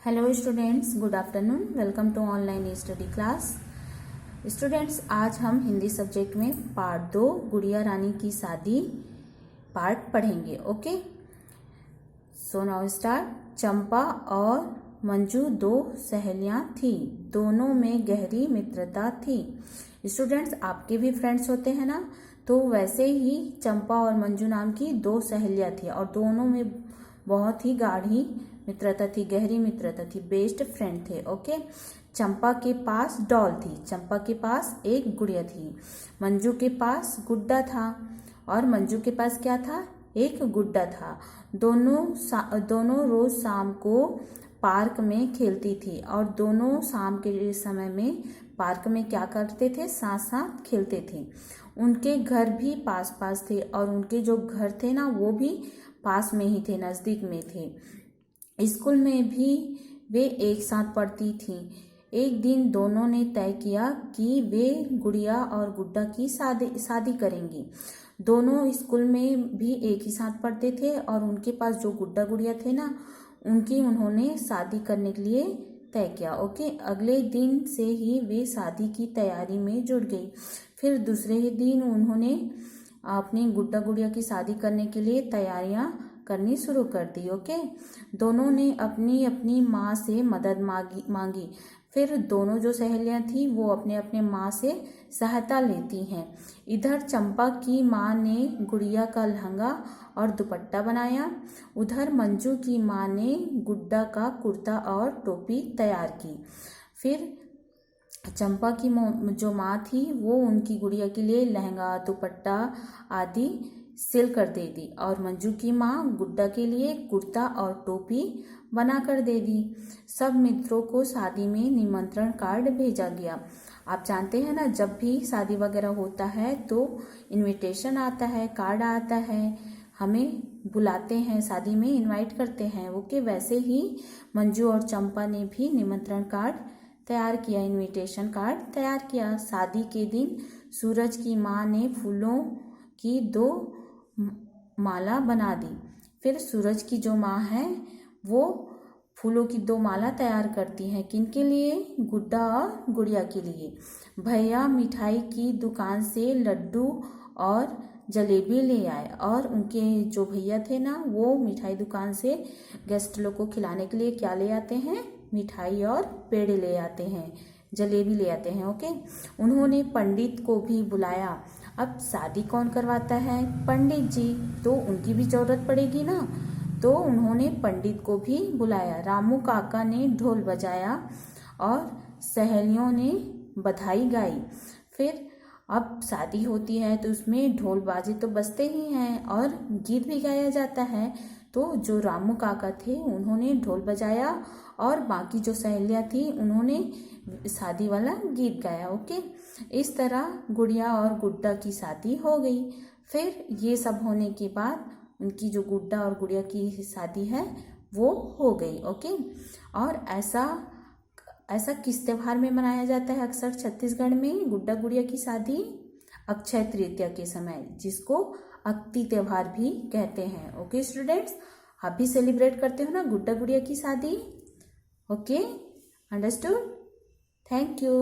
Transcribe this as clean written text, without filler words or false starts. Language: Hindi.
Hello students, good afternoon. Welcome to online study class. Students, आज हम हिंदी सब्जेक्ट में पार्ट 2 गुड़िया रानी की शादी पार्ट पढ़ेंगे। Okay, so now start. Champa और मंजू दो सहेलियां थी, दोनों में गहरी मित्रता थी। स्टूडेंट्स, आपके भी फ्रेंड्स होते हैं ना, तो वैसे ही चंपा और मंजू नाम की दो सहेलियां थी और दोनों में बहुत ही गाढ़ी मित्रता थी, गहरी मित्रता थी, बेस्ट फ्रेंड थे। ओके, चंपा के पास डॉल थी, चंपा के पास एक गुड़िया थी। मंजू के पास गुड्डा था और मंजू के पास क्या था? एक गुड्डा था। दोनों रोज शाम को पार्क में खेलती थी और दोनों शाम के समय में पार्क में क्या करते थे? साथ साथ खेलते थे। उनके घर भी पास पास थे और उनके जो घर थे ना, वो भी पास में ही थे, नजदीक में थे। स्कूल में भी वे एक साथ पढ़ती थीं। एक दिन दोनों ने तय किया कि वे गुड़िया और गुड्डा की शादी करेंगी। दोनों स्कूल में भी एक ही साथ पढ़ते थे और उनके पास जो गुड्डा गुड़िया थे ना, उन्होंने शादी करने के लिए तय किया। ओके, अगले दिन से ही वे शादी की तैयारी में जुट गई। फिर दूसरे ही दिन उन्होंने अपनी गुड्डा गुड़िया की शादी करने के लिए तैयारियां करनी शुरू कर दी। ओके, दोनों ने अपनी अपनी माँ से मदद मांगी। फिर दोनों जो सहेलियां थी वो अपने अपने माँ से सहायता लेती हैं। इधर चंपा की माँ ने गुड़िया का लहंगा और दुपट्टा बनाया, उधर मंजू की माँ ने गुड्डा का कुर्ता और टोपी तैयार की। फिर चंपा की जो माँ थी वो उनकी गुड़िया के लिए लहंगा, दुपट्टा आदि सिल कर दे दी और मंजू की माँ गुड्डा के लिए कुर्ता और टोपी बना कर दे दी। सब मित्रों को शादी में निमंत्रण कार्ड भेजा गया। आप जानते हैं ना, जब भी शादी वगैरह होता है तो इनविटेशन आता है, कार्ड आता है, हमें बुलाते हैं, शादी में इनवाइट करते हैं। ओके, वैसे ही मंजू और चंपा ने भी निमंत्रण कार्ड तैयार किया, इनविटेशन कार्ड तैयार किया। शादी के दिन सूरज की माँ ने फूलों की 2 माला बना दी। फिर सूरज की जो माँ है वो फूलों की 2 माला तैयार करती हैं। किनके लिए? गुड्डा और गुड़िया के लिए। भैया मिठाई की दुकान से लड्डू और जलेबी ले आए और उनके जो भैया थे ना, वो मिठाई दुकान से गेस्ट लोग को खिलाने के लिए क्या ले आते हैं? मिठाई और पेड़े ले आते हैं, जलेबी ले आते हैं। ओके, उन्होंने पंडित को भी बुलाया। अब शादी कौन करवाता है? पंडित जी, तो उनकी भी जरूरत पड़ेगी ना, तो उन्होंने पंडित को भी बुलाया। रामू काका ने ढोल बजाया और सहेलियों ने बधाई गाई। फिर अब शादी होती है तो उसमें ढोल बाजे तो बजते ही हैं और गीत भी गाया जाता है। तो जो रामू काका थे उन्होंने ढोल बजाया और बाकी जो सहेलियां थी उन्होंने शादी वाला गीत गाया। ओके, इस तरह गुड़िया और गुड्डा की शादी हो गई। फिर ये सब होने के बाद उनकी जो गुड्डा और गुड़िया की शादी है वो हो गई। ओके, और ऐसा किस त्योहार में मनाया जाता है अक्सर छत्तीसगढ़ में गुड्डा गुड़िया की शादी? अक्षय तृतीया के समय, जिसको अक्ति त्योहार भी कहते हैं। ओके स्टूडेंट्स, आप भी सेलिब्रेट करते हो ना गुड्डा गुड़िया की शादी? Okay, understood? Thank you.